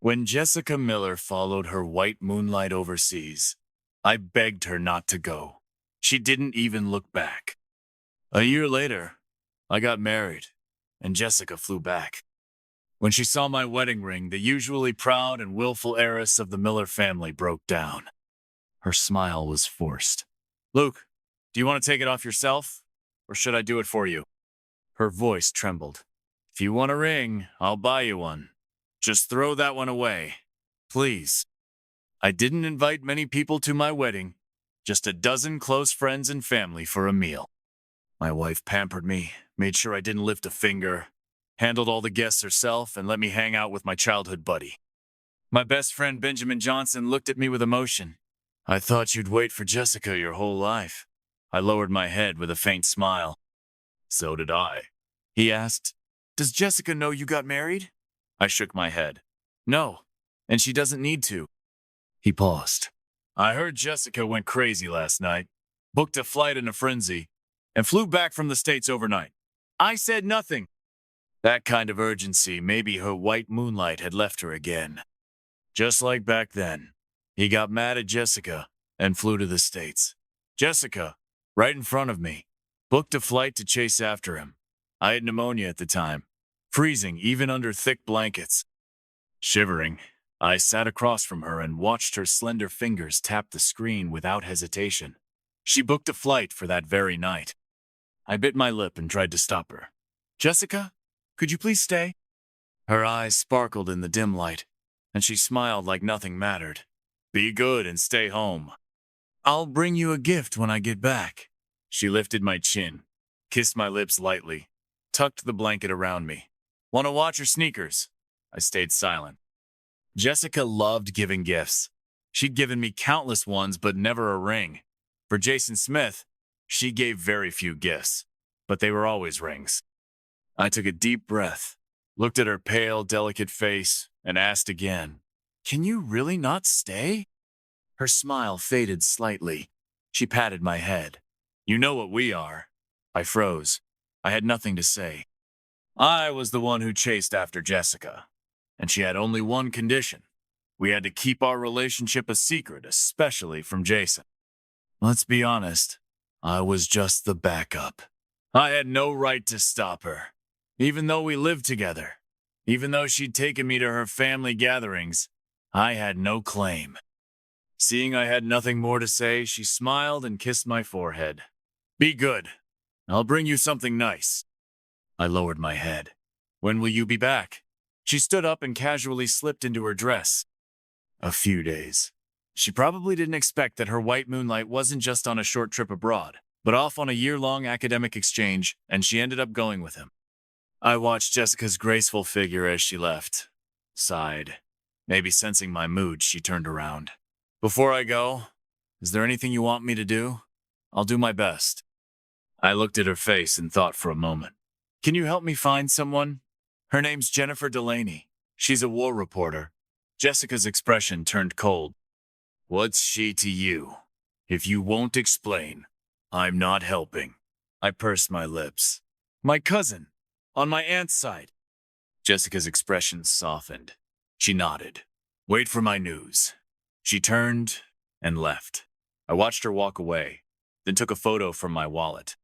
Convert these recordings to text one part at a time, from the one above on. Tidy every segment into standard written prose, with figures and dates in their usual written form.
When Jessica Miller followed her white moonlight overseas, I begged her not to go. She didn't even look back. A year later, I got married, and Jessica flew back. When she saw my wedding ring, the usually proud and willful heiress of the Miller family broke down. Her smile was forced. "Luke, do you want to take it off yourself, or should I do it for you?" Her voice trembled. "If you want a ring, I'll buy you one. Just throw that one away, please." I didn't invite many people to my wedding, just a dozen close friends and family for a meal. My wife pampered me, made sure I didn't lift a finger, handled all the guests herself, and let me hang out with my childhood buddy. My best friend Benjamin Johnson looked at me with emotion. "I thought you'd wait for Jessica your whole life." I lowered my head with a faint smile. "So did I." He asked, "Does Jessica know you got married?" I shook my head. "No, and she doesn't need to." He paused. "I heard Jessica went crazy last night, booked a flight in a frenzy, and flew back from the States overnight." I said nothing. That kind of urgency, maybe her white moonlight had left her again. Just like back then, he got mad at Jessica and flew to the States. Jessica, right in front of me, booked a flight to chase after him. I had pneumonia at the time, freezing even under thick blankets. Shivering, I sat across from her and watched her slender fingers tap the screen without hesitation. She booked a flight for that very night. I bit my lip and tried to stop her. "Jessica, could you please stay?" Her eyes sparkled in the dim light, and she smiled like nothing mattered. "Be good and stay home. I'll bring you a gift when I get back." She lifted my chin, kissed my lips lightly, tucked the blanket around me. "Want to watch her sneakers?" I stayed silent. Jessica loved giving gifts. She'd given me countless ones, but never a ring. For Jason Smith, she gave very few gifts, but they were always rings. I took a deep breath, looked at her pale, delicate face, and asked again, "Can you really not stay?" Her smile faded slightly. She patted my head. "You know what we are." I froze. I had nothing to say. I was the one who chased after Jessica, and she had only one condition. We had to keep our relationship a secret, especially from Jason. Let's be honest, I was just the backup. I had no right to stop her. Even though we lived together, even though she'd taken me to her family gatherings, I had no claim. Seeing I had nothing more to say, she smiled and kissed my forehead. "Be good. I'll bring you something nice." I lowered my head. "When will you be back?" She stood up and casually slipped into her dress. "A few days." She probably didn't expect that her white moonlight wasn't just on a short trip abroad, but off on a year-long academic exchange, and she ended up going with him. I watched Jessica's graceful figure as she left, sighed. Maybe sensing my mood, she turned around. "Before I go, is there anything you want me to do? I'll do my best." I looked at her face and thought for a moment. "Can you help me find someone? Her name's Jennifer Delaney. She's a war reporter." Jessica's expression turned cold. "What's she to you? If you won't explain, I'm not helping." I pursed my lips. "My cousin, on my aunt's side." Jessica's expression softened. She nodded. "Wait for my news." She turned and left. I watched her walk away, then took a photo from my wallet.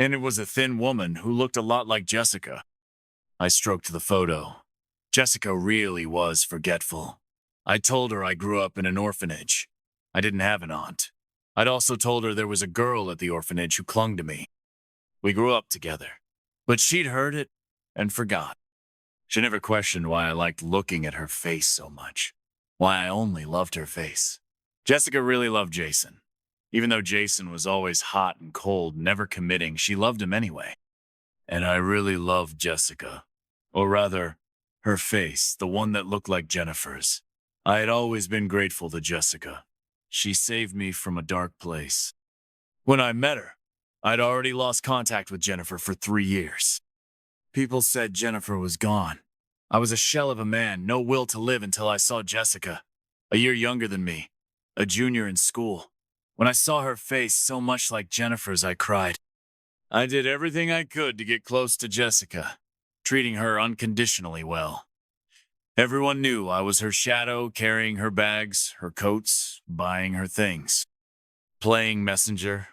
And it was a thin woman who looked a lot like Jessica. I stroked the photo. Jessica really was forgetful. I told her I grew up in an orphanage. I didn't have an aunt. I'd also told her there was a girl at the orphanage who clung to me. We grew up together. But she'd heard it and forgot. She never questioned why I liked looking at her face so much. Why I only loved her face. Jessica really loved Jason. Even though Jason was always hot and cold, never committing, she loved him anyway. And I really loved Jessica. Or rather, her face, the one that looked like Jennifer's. I had always been grateful to Jessica. She saved me from a dark place. When I met her, I'd already lost contact with Jennifer for 3 years. People said Jennifer was gone. I was a shell of a man, no will to live until I saw Jessica, a year younger than me, a junior in school. When I saw her face so much like Jennifer's, I cried. I did everything I could to get close to Jessica, treating her unconditionally well. Everyone knew I was her shadow, carrying her bags, her coats, buying her things, playing messenger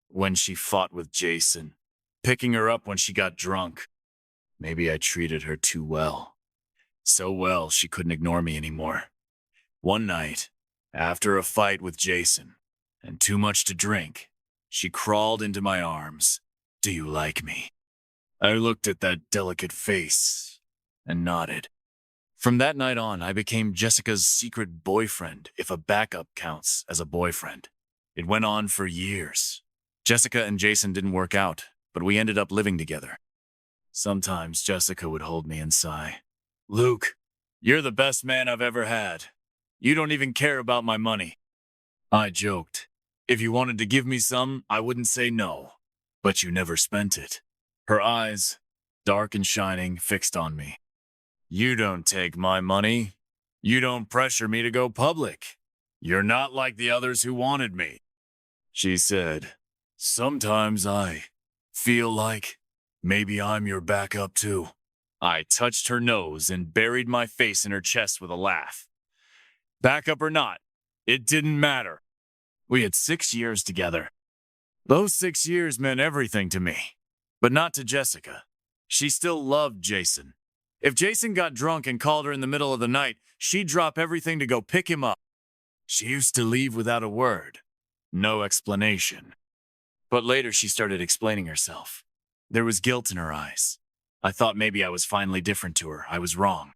when she fought with Jason, picking her up when she got drunk. Maybe I treated her too well. So well she couldn't ignore me anymore. One night, after a fight with Jason and too much to drink, she crawled into my arms. "Do you like me?" I looked at that delicate face and nodded. From that night on, I became Jessica's secret boyfriend, if a backup counts as a boyfriend. It went on for years. Jessica and Jason didn't work out, but we ended up living together. Sometimes Jessica would hold me and sigh. "Luke, you're the best man I've ever had. You don't even care about my money." I joked. "If you wanted to give me some, I wouldn't say no. But you never spent it." Her eyes, dark and shining, fixed on me. "You don't take my money. You don't pressure me to go public. You're not like the others who wanted me." She said, "Sometimes I feel like maybe I'm your backup too." I touched her nose and buried my face in her chest with a laugh. Backup or not, it didn't matter. We had 6 years together. Those 6 years meant everything to me, but not to Jessica. She still loved Jason. If Jason got drunk and called her in the middle of the night, she'd drop everything to go pick him up. She used to leave without a word, no explanation. But later she started explaining herself. There was guilt in her eyes. I thought maybe I was finally different to her. I was wrong.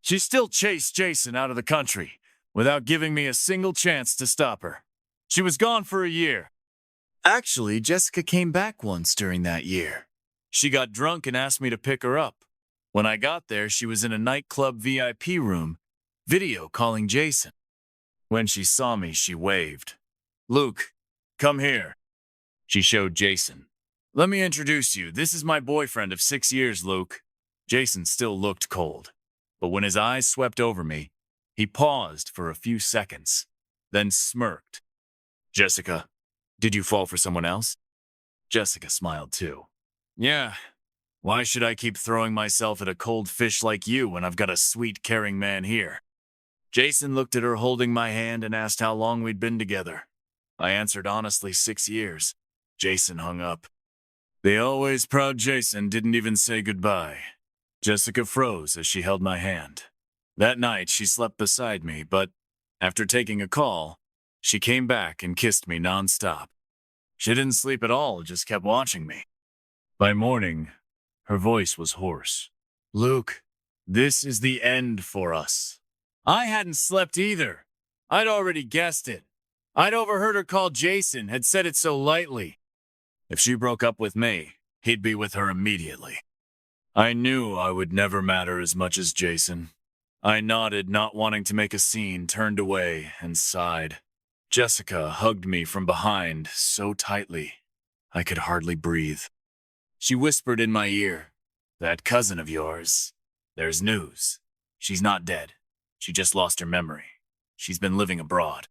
She still chased Jason out of the country without giving me a single chance to stop her. She was gone for a year. Actually, Jessica came back once during that year. She got drunk and asked me to pick her up. When I got there, she was in a nightclub VIP room, video calling Jason. When she saw me, she waved. "Luke, come here." She showed Jason. "Let me introduce you. This is my boyfriend of 6 years, Luke." Jason still looked cold, but when his eyes swept over me, he paused for a few seconds, then smirked. "Jessica, did you fall for someone else?" Jessica smiled too. "Yeah. Why should I keep throwing myself at a cold fish like you when I've got a sweet, caring man here?" Jason looked at her holding my hand and asked how long we'd been together. I answered honestly, 6 years. Jason hung up. The always proud Jason didn't even say goodbye. Jessica froze as she held my hand. That night, she slept beside me, but after taking a call, she came back and kissed me nonstop. She didn't sleep at all, just kept watching me. By morning, her voice was hoarse. "Luke, this is the end for us." I hadn't slept either. I'd already guessed it. I'd overheard her call Jason, had said it so lightly. If she broke up with me, he'd be with her immediately. I knew I would never matter as much as Jason. I nodded, not wanting to make a scene, turned away, and sighed. Jessica hugged me from behind so tightly, I could hardly breathe. She whispered in my ear, "That cousin of yours, there's news. She's not dead. She just lost her memory. She's been living abroad."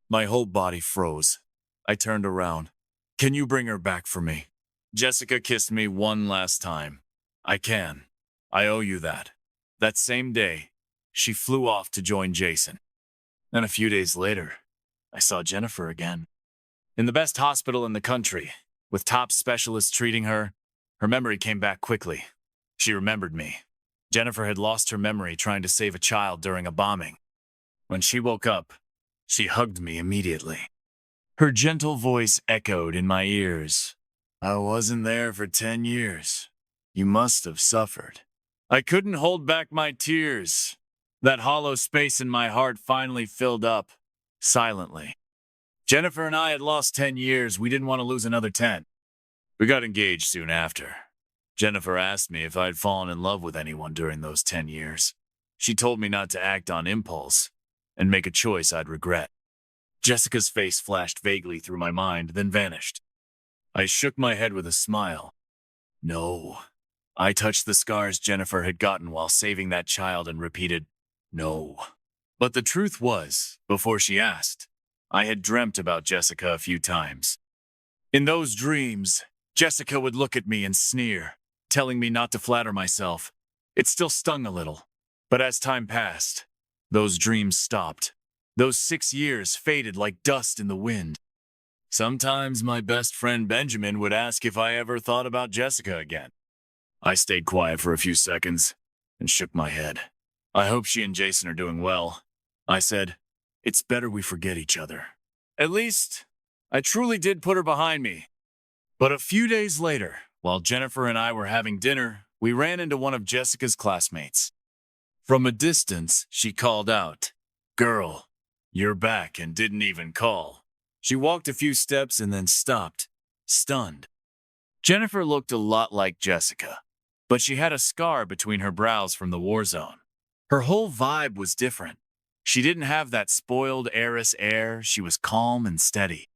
My whole body froze. I turned around. "Can you bring her back for me?" Jessica kissed me one last time. "I can. I owe you that." That same day, she flew off to join Jason. And a few days later, I saw Jennifer again. In the best hospital in the country, with top specialists treating her, her memory came back quickly. She remembered me. Jennifer had lost her memory trying to save a child during a bombing. When she woke up, she hugged me immediately. Her gentle voice echoed in my ears. "I wasn't there for 10 years. You must have suffered." I couldn't hold back my tears. That hollow space in my heart finally filled up, silently. Jennifer and I had lost 10 years. We didn't want to lose another 10. We got engaged soon after. Jennifer asked me if I'd fallen in love with anyone during those 10 years. She told me not to act on impulse and make a choice I'd regret. Jessica's face flashed vaguely through my mind, then vanished. I shook my head with a smile. No. I touched the scars Jennifer had gotten while saving that child and repeated, "No." But the truth was, before she asked, I had dreamt about Jessica a few times. In those dreams, Jessica would look at me and sneer, telling me not to flatter myself. It still stung a little. But as time passed, those dreams stopped. Those 6 years faded like dust in the wind. Sometimes my best friend Benjamin would ask if I ever thought about Jessica again. I stayed quiet for a few seconds and shook my head. I hope she and Jason are doing well. I said, it's better we forget each other. At least, I truly did put her behind me. But a few days later, while Jennifer and I were having dinner, we ran into one of Jessica's classmates. From a distance, she called out, "Girl, you're back," and didn't even call. She walked a few steps and then stopped, stunned. Jennifer looked a lot like Jessica, but she had a scar between her brows from the war zone. Her whole vibe was different. She didn't have that spoiled heiress air. She was calm and steady.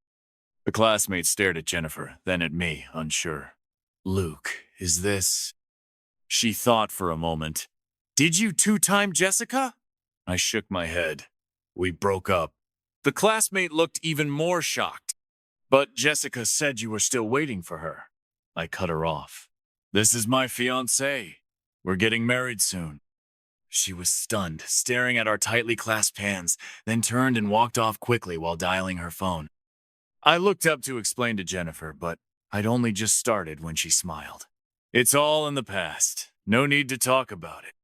The classmate stared at Jennifer, then at me, unsure. "Luke, is this—" She thought for a moment. "Did you two-time Jessica?" I shook my head. "We broke up." The classmate looked even more shocked. "But Jessica said you were still waiting for her." I cut her off. "This is my fiancée. We're getting married soon." She was stunned, staring at our tightly clasped hands, then turned and walked off quickly while dialing her phone. I looked up to explain to Jennifer, but I'd only just started when she smiled. "It's all in the past. No need to talk about it."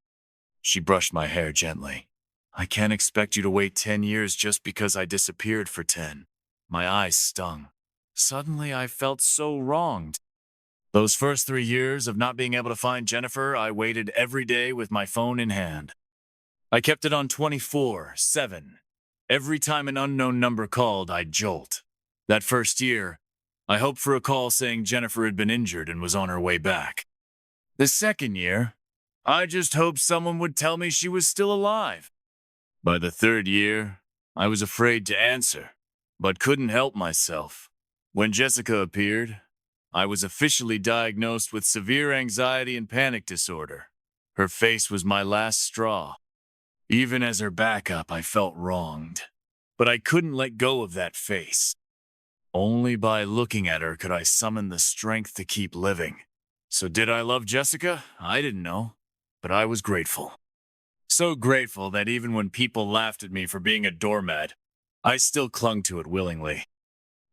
She brushed my hair gently. "I can't expect you to wait 10 years just because I disappeared for 10. My eyes stung. Suddenly, I felt so wronged. Those first 3 years of not being able to find Jennifer, I waited every day with my phone in hand. I kept it on 24/7. Every time an unknown number called, I'd jolt. That first year, I hoped for a call saying Jennifer had been injured and was on her way back. The second year, I just hoped someone would tell me she was still alive. By the third year, I was afraid to answer, but couldn't help myself. When Jessica appeared, I was officially diagnosed with severe anxiety and panic disorder. Her face was my last straw. Even as her backup, I felt wronged. But I couldn't let go of that face. Only by looking at her could I summon the strength to keep living. So did I love Jessica? I didn't know, but I was grateful. So grateful that even when people laughed at me for being a doormat, I still clung to it willingly.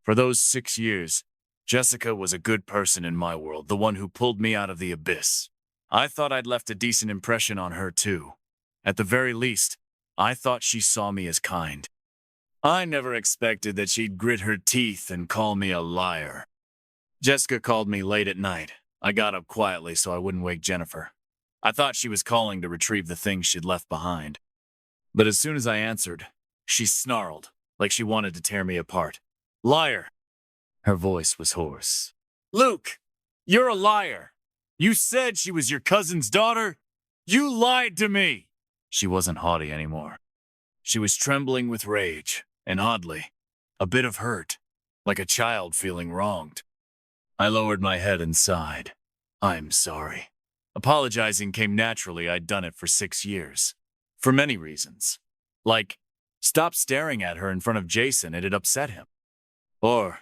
For those 6 years, Jessica was a good person in my world, the one who pulled me out of the abyss. I thought I'd left a decent impression on her too. At the very least, I thought she saw me as kind. I never expected that she'd grit her teeth and call me a liar. Jessica called me late at night. I got up quietly so I wouldn't wake Jennifer. I thought she was calling to retrieve the things she'd left behind. But as soon as I answered, she snarled, like she wanted to tear me apart. "Liar!" Her voice was hoarse. "Luke, you're a liar! You said she was your cousin's daughter! You lied to me!" She wasn't haughty anymore. She was trembling with rage, and oddly, a bit of hurt, like a child feeling wronged. I lowered my head and sighed. "I'm sorry." Apologizing came naturally. I'd done it for 6 years. For many reasons. Like, stop staring at her in front of Jason, it had upset him. Or,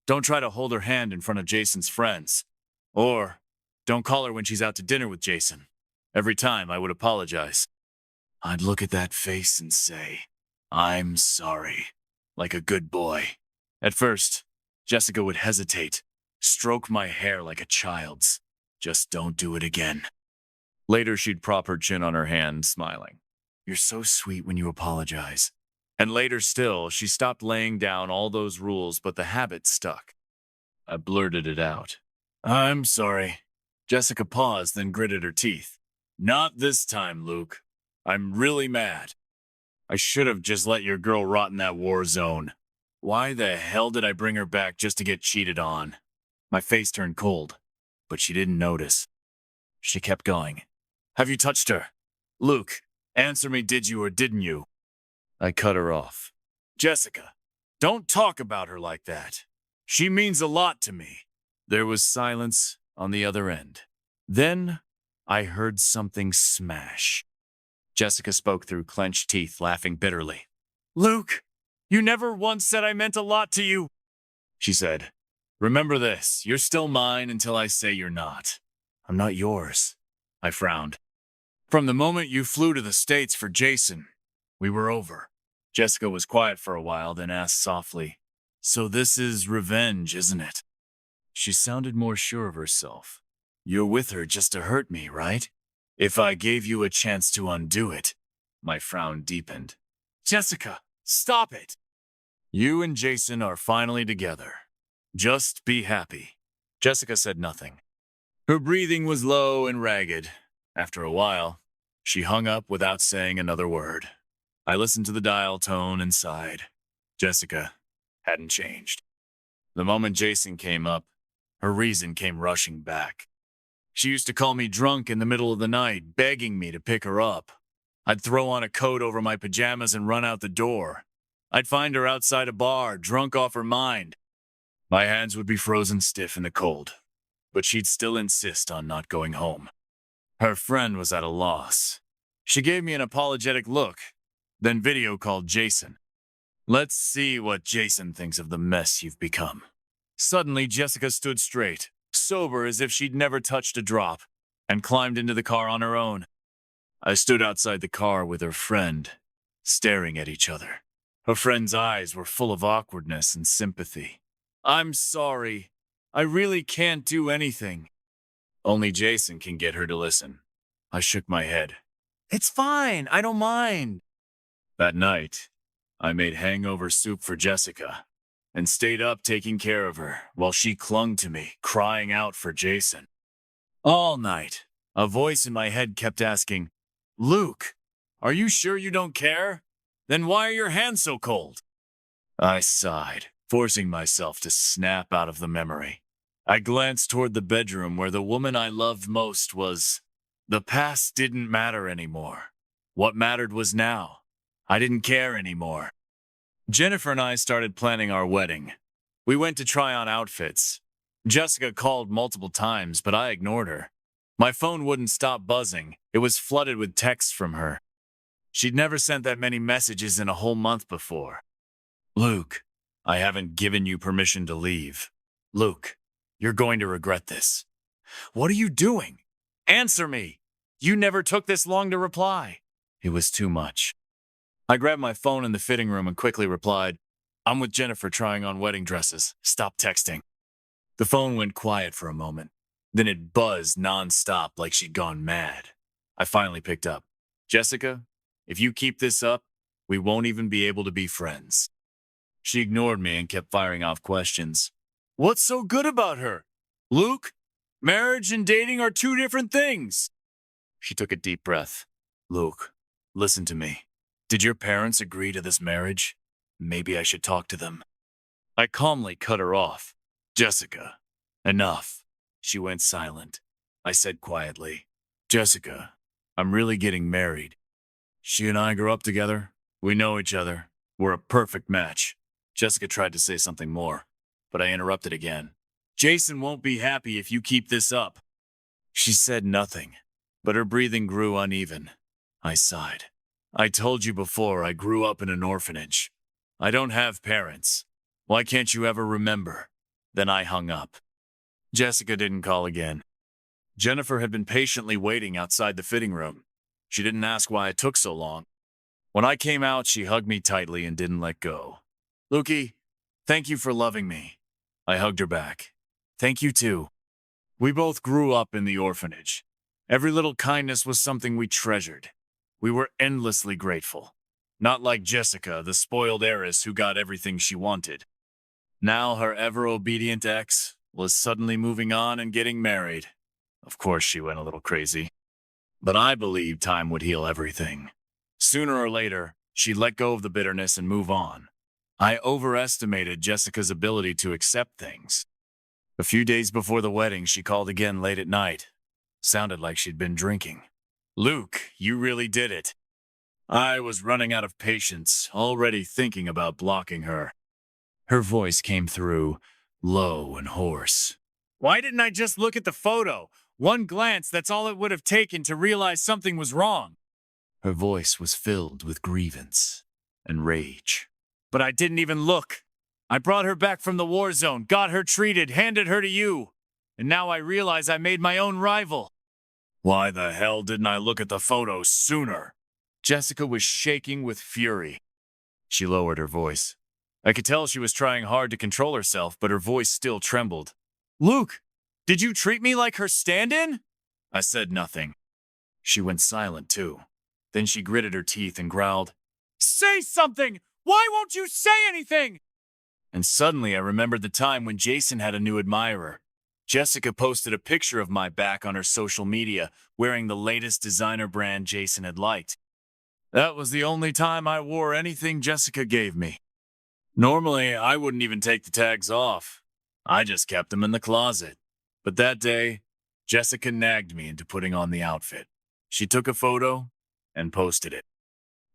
don't try to hold her hand in front of Jason's friends. Or, don't call her when she's out to dinner with Jason. Every time I would apologize. I'd look at that face and say, "I'm sorry," like a good boy. At first, Jessica would hesitate, stroke my hair like a child's. "Just don't do it again." Later, she'd prop her chin on her hand, smiling. "You're so sweet when you apologize." And later still, she stopped laying down all those rules, but the habit stuck. I blurted it out. "I'm sorry." Jessica paused, then gritted her teeth. "Not this time, Luke. I'm really mad. I should have just let your girl rot in that war zone. Why the hell did I bring her back just to get cheated on?" My face turned cold, but she didn't notice. She kept going. "Have you touched her? Luke, answer me, did you or didn't you?" I cut her off. "Jessica, don't talk about her like that. She means a lot to me." There was silence on the other end. Then I heard something smash. Jessica spoke through clenched teeth, laughing bitterly. "Luke, you never once said I meant a lot to you," she said. "Remember this, you're still mine until I say you're not." "I'm not yours." I frowned. From the moment you flew to the States for Jason, we were over. Jessica was quiet for a while, then asked softly, "So this is revenge, isn't it?" She sounded more sure of herself. "You're with her just to hurt me, right? If I gave you a chance to undo it." My frown deepened. "Jessica, stop it! You and Jason are finally together. Just be happy." Jessica said nothing. Her breathing was low and ragged. After a while, she hung up without saying another word. I listened to the dial tone and sighed. Jessica hadn't changed. The moment Jason came up, her reason came rushing back. She used to call me drunk in the middle of the night, begging me to pick her up. I'd throw on a coat over my pajamas and run out the door. I'd find her outside a bar, drunk off her mind. My hands would be frozen stiff in the cold, but she'd still insist on not going home. Her friend was at a loss. She gave me an apologetic look, then video called Jason. "Let's see what Jason thinks of the mess you've become." Suddenly, Jessica stood straight, sober as if she'd never touched a drop, and climbed into the car on her own. I stood outside the car with her friend, staring at each other. Her friend's eyes were full of awkwardness and sympathy. "I'm sorry. I really can't do anything." Only Jason can get her to listen. I shook my head. "It's fine. I don't mind." That night, I made hangover soup for Jessica and stayed up taking care of her while she clung to me, crying out for Jason. All night, a voice in my head kept asking, "Luke, are you sure you don't care? Then why are your hands so cold?" I sighed, forcing myself to snap out of the memory. I glanced toward the bedroom where the woman I loved most was. The past didn't matter anymore. What mattered was now. I didn't care anymore. Jennifer and I started planning our wedding. We went to try on outfits. Jessica called multiple times, but I ignored her. My phone wouldn't stop buzzing. It was flooded with texts from her. She'd never sent that many messages in a whole month before. "Luke, I haven't given you permission to leave. Luke, you're going to regret this." "What are you doing? Answer me. You never took this long to reply." It was too much. I grabbed my phone in the fitting room and quickly replied, "I'm with Jennifer trying on wedding dresses. Stop texting." The phone went quiet for a moment. Then it buzzed nonstop like she'd gone mad. I finally picked up. "Jessica, if you keep this up, we won't even be able to be friends." She ignored me and kept firing off questions. "What's so good about her? Luke, marriage and dating are two different things." She took a deep breath. "Luke, listen to me. Did your parents agree to this marriage? Maybe I should talk to them." I calmly cut her off. "Jessica, enough." She went silent. I said quietly, "Jessica, I'm really getting married. She and I grew up together. We know each other. We're a perfect match." Jessica tried to say something more, but I interrupted again. "Jason won't be happy if you keep this up." She said nothing, but her breathing grew uneven. I sighed. "I told you before I grew up in an orphanage. I don't have parents. Why can't you ever remember?" Then I hung up. Jessica didn't call again. Jennifer had been patiently waiting outside the fitting room. She didn't ask why it took so long. When I came out, she hugged me tightly and didn't let go. "Lukey, thank you for loving me." I hugged her back. "Thank you too. We both grew up in the orphanage. Every little kindness was something we treasured. We were endlessly grateful. Not like Jessica, the spoiled heiress who got everything she wanted. Now her ever-obedient ex was suddenly moving on and getting married. Of course she went a little crazy. But I believed time would heal everything. Sooner or later, she'd let go of the bitterness and move on. I overestimated Jessica's ability to accept things. A few days before the wedding, she called again late at night. Sounded like she'd been drinking. "Luke, you really did it." I was running out of patience, already thinking about blocking her. Her voice came through, low and hoarse. "Why didn't I just look at the photo? One glance, that's all it would have taken to realize something was wrong." Her voice was filled with grievance and rage. "But I didn't even look. I brought her back from the war zone, got her treated, handed her to you. And now I realize I made my own rival." Why the hell didn't I look at the photos sooner? Jessica was shaking with fury. She lowered her voice. I could tell she was trying hard to control herself, but her voice still trembled. Luke, did you treat me like her stand-in? I said nothing. She went silent, too. Then she gritted her teeth and growled, Say something! Why won't you say anything? And suddenly I remembered the time when Jason had a new admirer. Jessica posted a picture of my back on her social media, wearing the latest designer brand Jason had liked. That was the only time I wore anything Jessica gave me. Normally, I wouldn't even take the tags off. I just kept them in the closet. But that day, Jessica nagged me into putting on the outfit. She took a photo and posted it.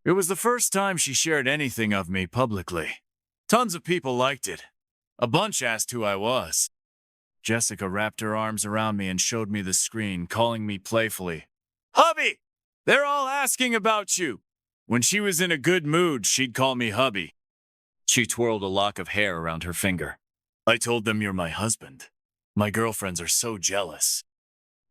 It was the first time she shared anything of me publicly. Tons of people liked it. A bunch asked who I was. Jessica wrapped her arms around me and showed me the screen, calling me playfully, Hubby! They're all asking about you. When she was in a good mood, she'd call me hubby. She twirled a lock of hair around her finger. I told them you're my husband. My girlfriends are so jealous.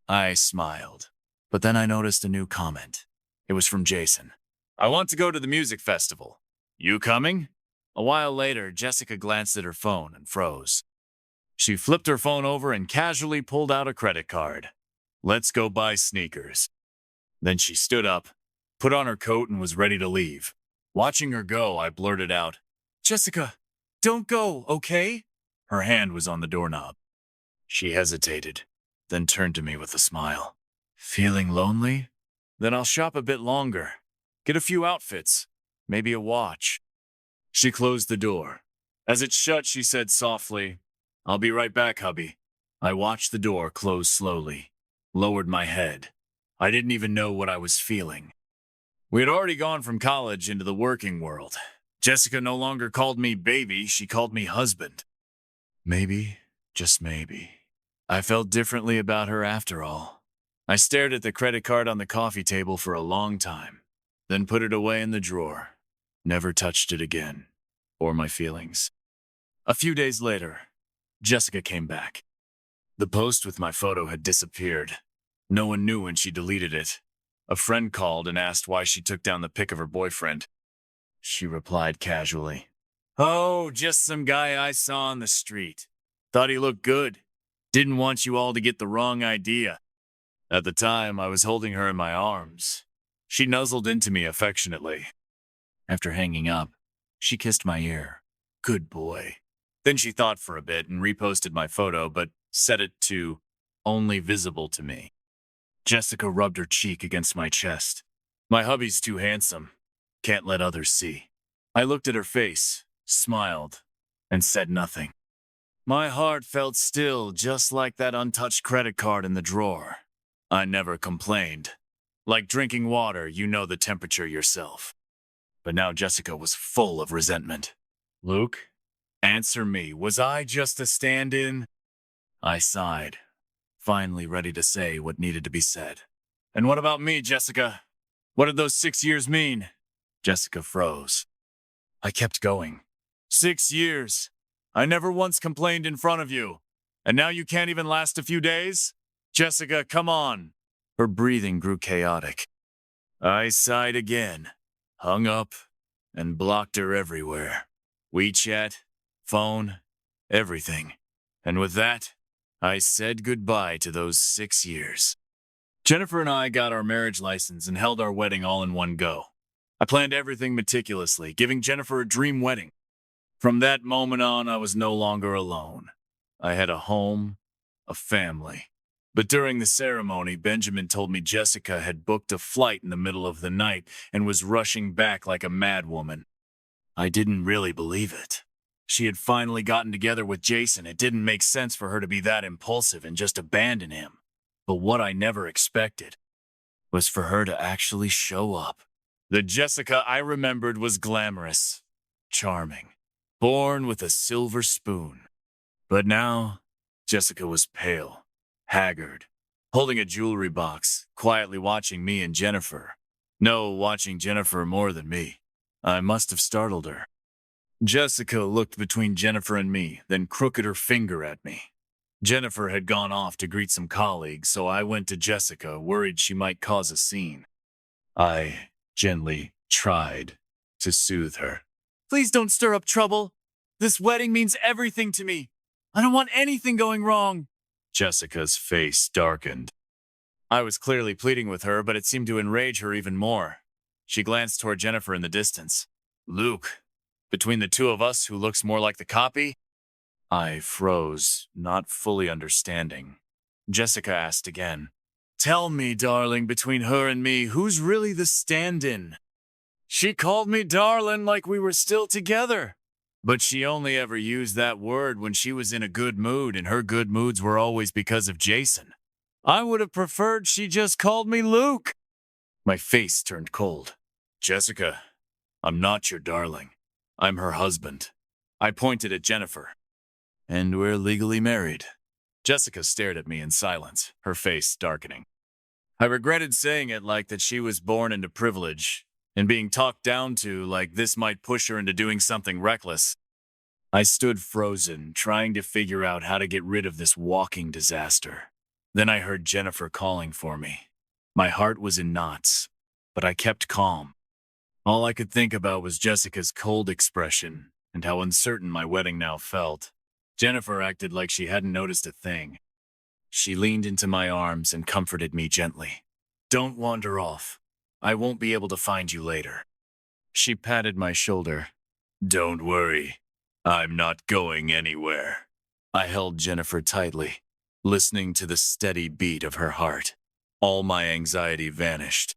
I smiled, but then I noticed a new comment. It was from Jason. I want to go to the music festival. You coming? A while later, Jessica glanced at her phone and froze. She flipped her phone over and casually pulled out a credit card. Let's go buy sneakers. Then she stood up, put on her coat, and was ready to leave. Watching her go, I blurted out, Jessica, don't go, okay? Her hand was on the doorknob. She hesitated, then turned to me with a smile. Feeling lonely? Then I'll shop a bit longer. Get a few outfits, maybe a watch. She closed the door. As it shut, she said softly, I'll be right back, hubby. I watched the door close slowly, lowered my head. I didn't even know what I was feeling. We had already gone from college into the working world. Jessica no longer called me baby, she called me husband. Maybe, just maybe, I felt differently about her after all. I stared at the credit card on the coffee table for a long time, then put it away in the drawer. Never touched it again, or my feelings. A few days later, Jessica came back. The post with my photo had disappeared. No one knew when she deleted it. A friend called and asked why she took down the pic of her boyfriend. She replied casually, Oh, just some guy I saw on the street. Thought he looked good. Didn't want you all to get the wrong idea. At the time, I was holding her in my arms. She nuzzled into me affectionately. After hanging up, she kissed my ear. Good boy. Then she thought for a bit and reposted my photo, but set it to only visible to me. Jessica rubbed her cheek against my chest. My hubby's too handsome. Can't let others see. I looked at her face, smiled, and said nothing. My heart felt still, just like that untouched credit card in the drawer. I never complained. Like drinking water, you know the temperature yourself. But now Jessica was full of resentment. Luke, answer me. Was I just a stand-in? I sighed, finally ready to say what needed to be said. And what about me, Jessica? What did those 6 years mean? Jessica froze. I kept going. 6 years. I never once complained in front of you. And now you can't even last a few days? Jessica, come on. Her breathing grew chaotic. I sighed again, hung up, and blocked her everywhere. WeChat, phone, everything. And with that, I said goodbye to those 6 years. Jennifer and I got our marriage license and held our wedding all in one go. I planned everything meticulously, giving Jennifer a dream wedding. From that moment on, I was no longer alone. I had a home, a family. But during the ceremony, Benjamin told me Jessica had booked a flight in the middle of the night and was rushing back like a madwoman. I didn't really believe it. She had finally gotten together with Jason. It didn't make sense for her to be that impulsive and just abandon him. But what I never expected was for her to actually show up. The Jessica I remembered was glamorous, charming, born with a silver spoon. But now, Jessica was pale, haggard, holding a jewelry box, quietly watching me and Jennifer. No, watching Jennifer more than me. I must have startled her. Jessica looked between Jennifer and me, then crooked her finger at me. Jennifer had gone off to greet some colleagues, so I went to Jessica, worried she might cause a scene. I gently tried to soothe her. Please don't stir up trouble. This wedding means everything to me. I don't want anything going wrong. Jessica's face darkened. I was clearly pleading with her, but it seemed to enrage her even more. She glanced toward Jennifer in the distance. Luke, between the two of us, who looks more like the copy? I froze, not fully understanding. Jessica asked again. Tell me, darling, between her and me, who's really the stand-in? She called me darling like we were still together. But she only ever used that word when she was in a good mood, and her good moods were always because of Jason. I would have preferred she just called me Luke. My face turned cold. Jessica, I'm not your darling. I'm her husband. I pointed at Jennifer. And we're legally married. Jessica stared at me in silence, her face darkening. I regretted saying it like that she was born into privilege, and being talked down to like this might push her into doing something reckless. I stood frozen, trying to figure out how to get rid of this walking disaster. Then I heard Jennifer calling for me. My heart was in knots, but I kept calm. All I could think about was Jessica's cold expression and how uncertain my wedding now felt. Jennifer acted like she hadn't noticed a thing. She leaned into my arms and comforted me gently. Don't wander off. I won't be able to find you later. She patted my shoulder. Don't worry. I'm not going anywhere. I held Jennifer tightly, listening to the steady beat of her heart. All my anxiety vanished.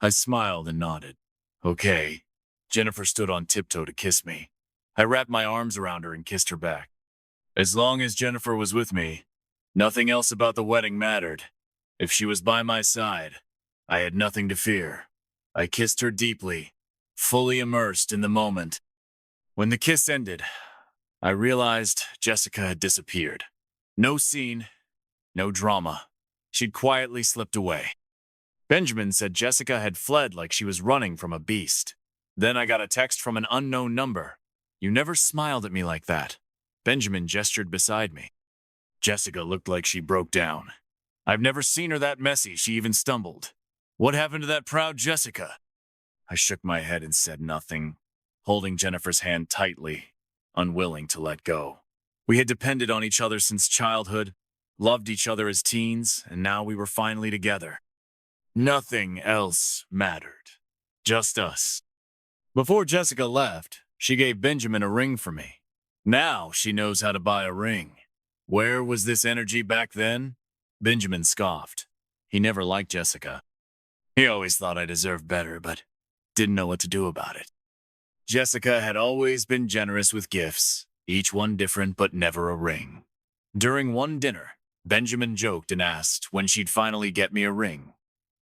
I smiled and nodded. Okay. Jennifer stood on tiptoe to kiss me. I wrapped my arms around her and kissed her back. As long as Jennifer was with me, nothing else about the wedding mattered. If she was by my side, I had nothing to fear. I kissed her deeply, fully immersed in the moment. When the kiss ended, I realized Jessica had disappeared. No scene, no drama. She'd quietly slipped away. Benjamin said Jessica had fled like she was running from a beast. Then I got a text from an unknown number. You never smiled at me like that. Benjamin gestured beside me. Jessica looked like she broke down. I've never seen her that messy, she even stumbled. What happened to that proud Jessica? I shook my head and said nothing, holding Jennifer's hand tightly, unwilling to let go. We had depended on each other since childhood, loved each other as teens, and now we were finally together. Nothing else mattered. Just us. Before Jessica left, she gave Benjamin a ring for me. Now she knows how to buy a ring. Where was this energy back then? Benjamin scoffed. He never liked Jessica. He always thought I deserved better, but didn't know what to do about it. Jessica had always been generous with gifts, each one different but never a ring. During one dinner, Benjamin joked and asked when she'd finally get me a ring.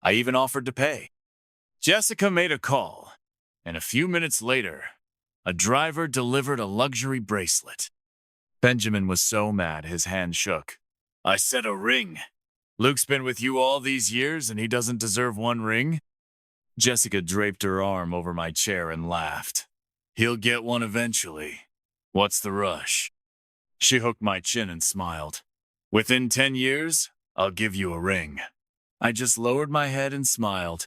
I even offered to pay. Jessica made a call, and a few minutes later, a driver delivered a luxury bracelet. Benjamin was so mad his hand shook. I said a ring. Luke's been with you all these years and he doesn't deserve one ring? Jessica draped her arm over my chair and laughed. He'll get one eventually. What's the rush? She hooked my chin and smiled. Within 10 years, I'll give you a ring. I just lowered my head and smiled.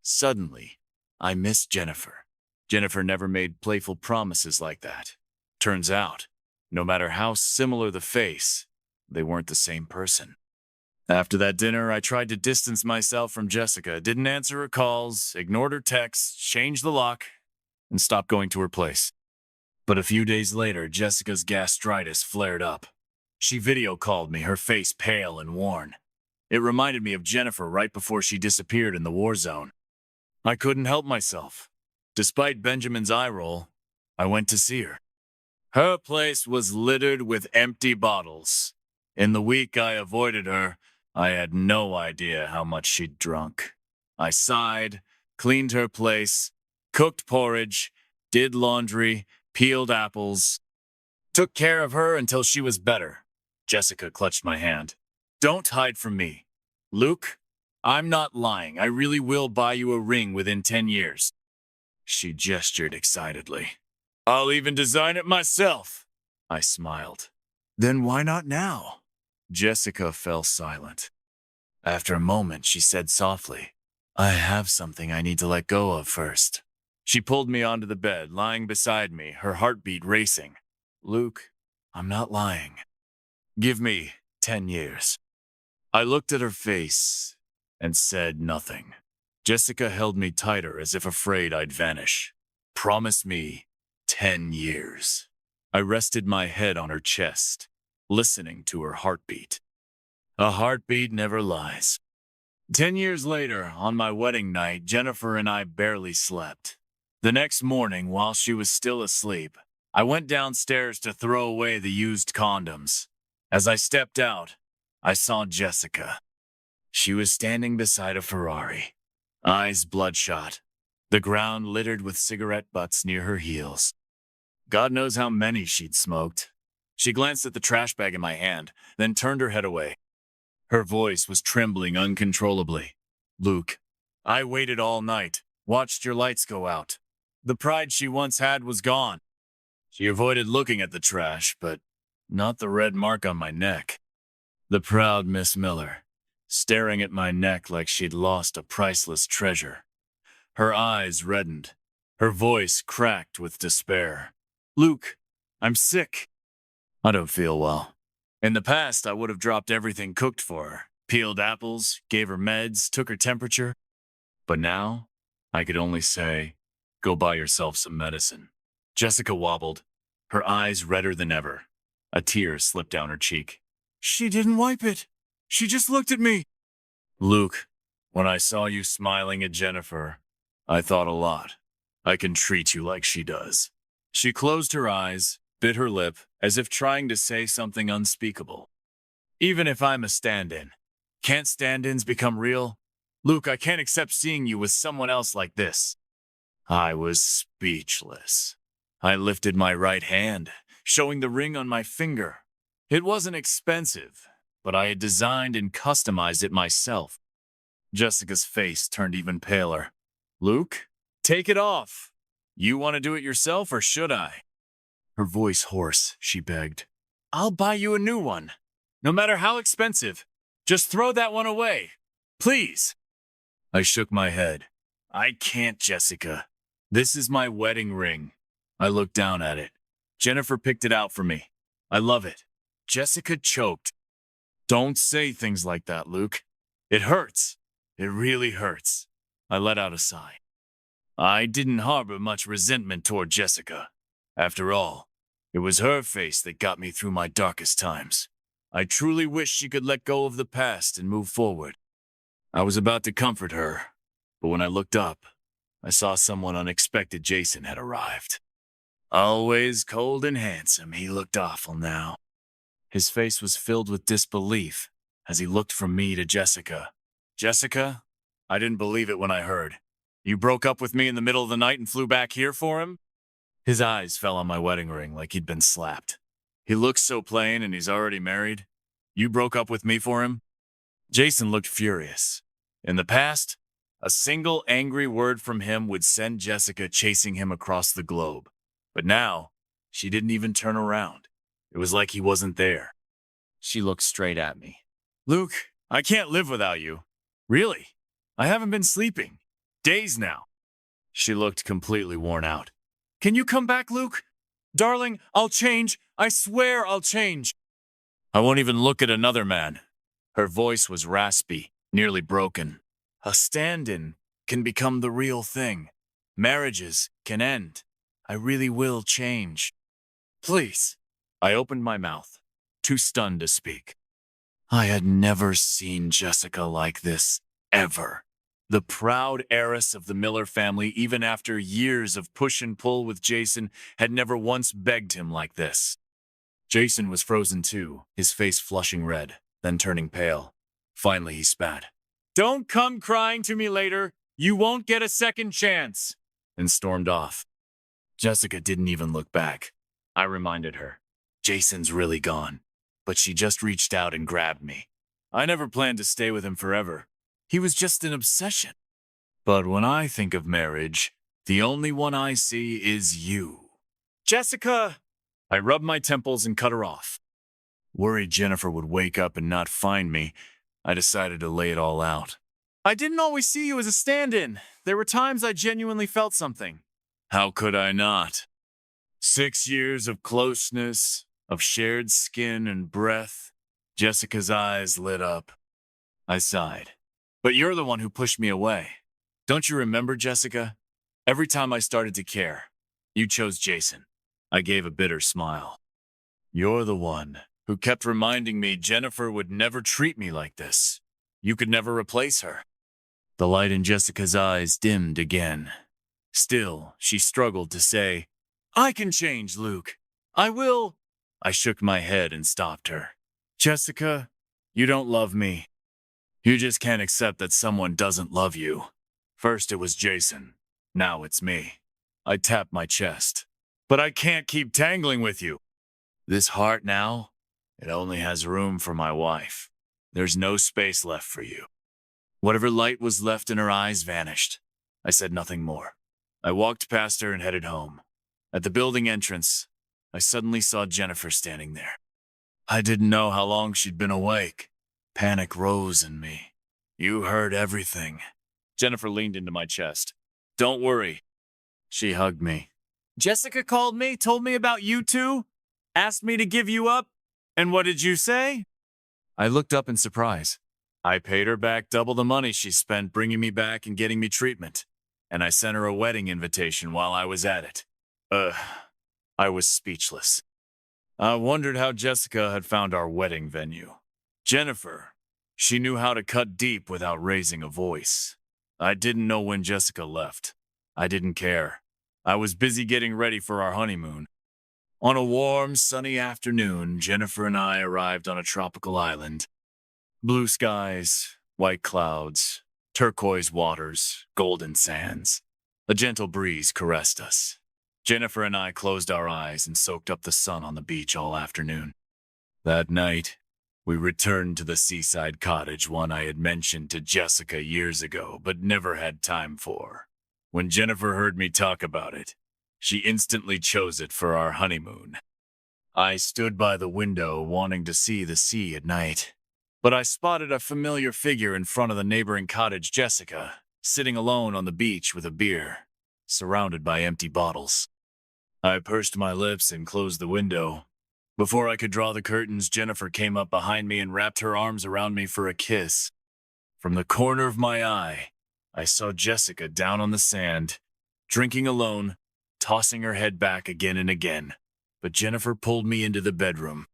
Suddenly, I missed Jennifer. Jennifer never made playful promises like that. Turns out, no matter how similar the face, they weren't the same person. After that dinner, I tried to distance myself from Jessica, didn't answer her calls, ignored her texts, changed the lock, and stopped going to her place. But a few days later, Jessica's gastritis flared up. She video called me, her face pale and worn. It reminded me of Jennifer right before she disappeared in the war zone. I couldn't help myself. Despite Benjamin's eye roll, I went to see her. Her place was littered with empty bottles. In the week I avoided her, I had no idea how much she'd drunk. I sighed, cleaned her place, cooked porridge, did laundry, peeled apples, took care of her until she was better. Jessica clutched my hand. Don't hide from me. Luke, I'm not lying. I really will buy you a ring within 10 years. She gestured excitedly. I'll even design it myself. I smiled. Then why not now? Jessica fell silent. After a moment, she said softly, I have something I need to let go of first. She pulled me onto the bed, lying beside me, her heartbeat racing. Luke, I'm not lying. Give me 10 years. I looked at her face and said nothing. Jessica held me tighter as if afraid I'd vanish. Promise me 10 years. I rested my head on her chest, listening to her heartbeat. A heartbeat never lies. 10 years later, on my wedding night, Jennifer and I barely slept. The next morning, while she was still asleep, I went downstairs to throw away the used condoms. As I stepped out, I saw Jessica. She was standing beside a Ferrari, eyes bloodshot, the ground littered with cigarette butts near her heels. God knows how many she'd smoked. She glanced at the trash bag in my hand, then turned her head away. Her voice was trembling uncontrollably. Luke, I waited all night, watched your lights go out. The pride she once had was gone. She avoided looking at the trash, but not the red mark on my neck. The proud Miss Miller, staring at my neck like she'd lost a priceless treasure. Her eyes reddened. Her voice cracked with despair. Luke, I'm sick. I don't feel well. In the past, I would have dropped everything cooked for her, peeled apples, gave her meds, took her temperature. But now, I could only say, go buy yourself some medicine. Jessica wobbled, her eyes redder than ever. A tear slipped down her cheek. She didn't wipe it. She just looked at me. Luke, when I saw you smiling at Jennifer, I thought a lot. I can treat you like she does. She closed her eyes, bit her lip, as if trying to say something unspeakable. Even if I'm a stand-in, can't stand-ins become real? Luke, I can't accept seeing you with someone else like this. I was speechless. I lifted my right hand, showing the ring on my finger. It wasn't expensive, but I had designed and customized it myself. Jessica's face turned even paler. Luke, take it off. You want to do it yourself, or should I? Her voice hoarse, she begged. I'll buy you a new one. No matter how expensive. Just throw that one away. Please. I shook my head. I can't, Jessica. This is my wedding ring. I looked down at it. Jennifer picked it out for me. I love it. Jessica choked. Don't say things like that, Luke. It hurts. It really hurts. I let out a sigh. I didn't harbor much resentment toward Jessica. After all, it was her face that got me through my darkest times. I truly wish she could let go of the past and move forward. I was about to comfort her, but when I looked up, I saw someone unexpected. Jason had arrived. Always cold and handsome, he looked awful now. His face was filled with disbelief as he looked from me to Jessica. Jessica, I didn't believe it when I heard. You broke up with me in the middle of the night and flew back here for him? His eyes fell on my wedding ring like he'd been slapped. He looks so plain and he's already married. You broke up with me for him? Jason looked furious. In the past, a single angry word from him would send Jessica chasing him across the globe. But now, she didn't even turn around. It was like he wasn't there. She looked straight at me. Luke, I can't live without you. Really? I haven't been sleeping. Days now. She looked completely worn out. Can you come back, Luke? Darling, I'll change. I swear I'll change. I won't even look at another man. Her voice was raspy, nearly broken. A stand-in can become the real thing. Marriages can end. I really will change. Please. I opened my mouth, too stunned to speak. I had never seen Jessica like this, ever. The proud heiress of the Miller family, even after years of push and pull with Jason, had never once begged him like this. Jason was frozen too, his face flushing red, then turning pale. Finally, he spat. Don't come crying to me later. You won't get a second chance, and stormed off. Jessica didn't even look back. I reminded her. Jason's really gone, but she just reached out and grabbed me. I never planned to stay with him forever. He was just an obsession. But when I think of marriage, the only one I see is you. Jessica! I rubbed my temples and cut her off. Worried Jennifer would wake up and not find me, I decided to lay it all out. I didn't always see you as a stand-in. There were times I genuinely felt something. How could I not? 6 years of closeness, of shared skin and breath. Jessica's eyes lit up. I sighed. But you're the one who pushed me away. Don't you remember, Jessica? Every time I started to care, you chose Jason. I gave a bitter smile. You're the one who kept reminding me Jennifer would never treat me like this. You could never replace her. The light in Jessica's eyes dimmed again. Still, she struggled to say, I can change, Luke. I will. I shook my head and stopped her. Jessica, you don't love me. You just can't accept that someone doesn't love you. First it was Jason. Now it's me. I tapped my chest. But I can't keep tangling with you. This heart now, it only has room for my wife. There's no space left for you. Whatever light was left in her eyes vanished. I said nothing more. I walked past her and headed home. At the building entrance, I suddenly saw Jennifer standing there. I didn't know how long she'd been awake. Panic rose in me. You heard everything. Jennifer leaned into my chest. Don't worry. She hugged me. Jessica called me, told me about you two, asked me to give you up. And what did you say? I looked up in surprise. I paid her back double the money she spent bringing me back and getting me treatment. And I sent her a wedding invitation while I was at it. I was speechless. I wondered how Jessica had found our wedding venue. Jennifer, she knew how to cut deep without raising a voice. I didn't know when Jessica left. I didn't care. I was busy getting ready for our honeymoon. On a warm, sunny afternoon, Jennifer and I arrived on a tropical island. Blue skies, white clouds, turquoise waters, golden sands. A gentle breeze caressed us. Jennifer and I closed our eyes and soaked up the sun on the beach all afternoon. That night, we returned to the seaside cottage one I had mentioned to Jessica years ago but never had time for. When Jennifer heard me talk about it, she instantly chose it for our honeymoon. I stood by the window wanting to see the sea at night, but I spotted a familiar figure in front of the neighboring cottage, Jessica, sitting alone on the beach with a beer, surrounded by empty bottles. I pursed my lips and closed the window. Before I could draw the curtains, Jennifer came up behind me and wrapped her arms around me for a kiss. From the corner of my eye, I saw Jessica down on the sand, drinking alone, tossing her head back again and again. But Jennifer pulled me into the bedroom.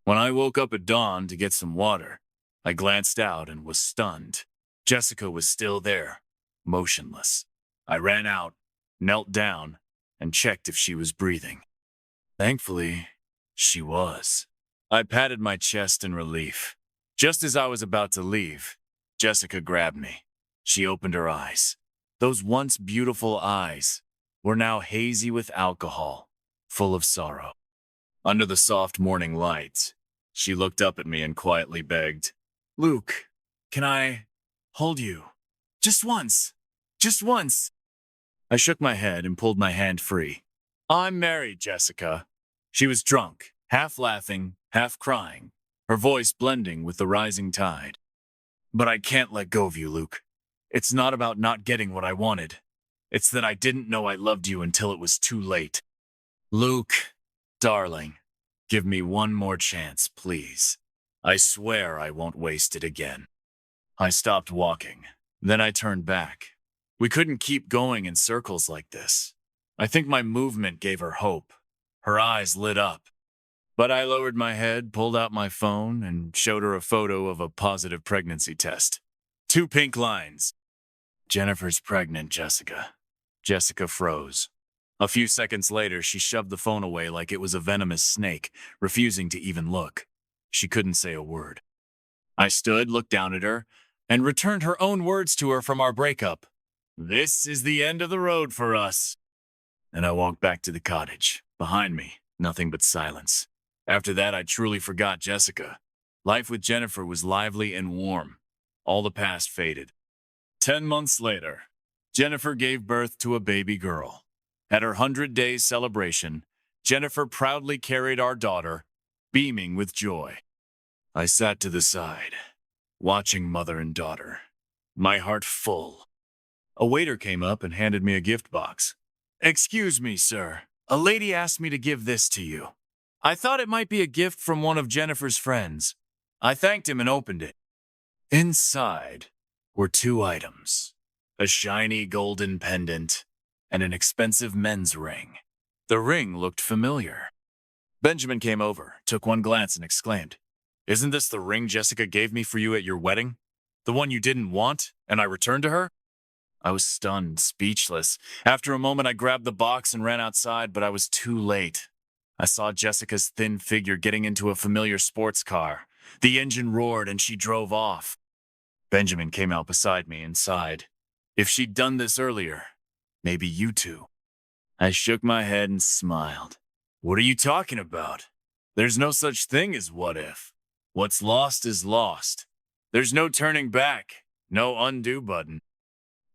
When I woke up at dawn to get some water, I glanced out and was stunned. Jessica was still there, motionless. I ran out, knelt down, and checked if she was breathing. Thankfully, she was. I patted my chest in relief. Just as I was about to leave, Jessica grabbed me. She opened her eyes. Those once beautiful eyes were now hazy with alcohol, full of sorrow. Under the soft morning light, she looked up at me and quietly begged, Luke, can I hold you? Just once. Just once. I shook my head and pulled my hand free. I'm married, Jessica. She was drunk, half laughing, half crying, her voice blending with the rising tide. But I can't let go of you, Luke. It's not about not getting what I wanted. It's that I didn't know I loved you until it was too late. Luke, darling, give me one more chance, please. I swear I won't waste it again. I stopped walking. Then I turned back. We couldn't keep going in circles like this. I think my movement gave her hope. Her eyes lit up. But I lowered my head, pulled out my phone, and showed her a photo of a positive pregnancy test. 2 pink lines. Jennifer's pregnant, Jessica. Jessica froze. A few seconds later, she shoved the phone away like it was a venomous snake, refusing to even look. She couldn't say a word. I stood, looked down at her, and returned her own words to her from our breakup. This is the end of the road for us. And I walked back to the cottage. Behind me, nothing but silence. After that, I truly forgot Jessica. Life with Jennifer was lively and warm. All the past faded. 10 months later, Jennifer gave birth to a baby girl. At her 100-day celebration, Jennifer proudly carried our daughter, beaming with joy. I sat to the side, watching mother and daughter, my heart full. A waiter came up and handed me a gift box. "Excuse me, sir. A lady asked me to give this to you. I thought it might be a gift from one of Jennifer's friends." I thanked him and opened it. Inside were two items: a shiny golden pendant and an expensive men's ring. The ring looked familiar. Benjamin came over, took one glance, and exclaimed, "Isn't this the ring Jessica gave me for you at your wedding? The one you didn't want, and I returned to her?" I was stunned, speechless. After a moment, I grabbed the box and ran outside, but I was too late. I saw Jessica's thin figure getting into a familiar sports car. The engine roared and she drove off. Benjamin came out beside me and sighed. "If she'd done this earlier, maybe you two." I shook my head and smiled. "What are you talking about? There's no such thing as what if. What's lost is lost. There's no turning back, no undo button."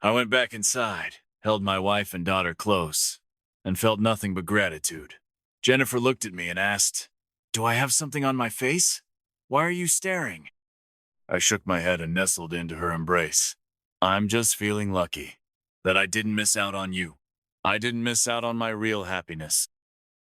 I went back inside, held my wife and daughter close, and felt nothing but gratitude. Jennifer looked at me and asked, "Do I have something on my face? Why are you staring?" I shook my head and nestled into her embrace. "I'm just feeling lucky that I didn't miss out on you. I didn't miss out on my real happiness."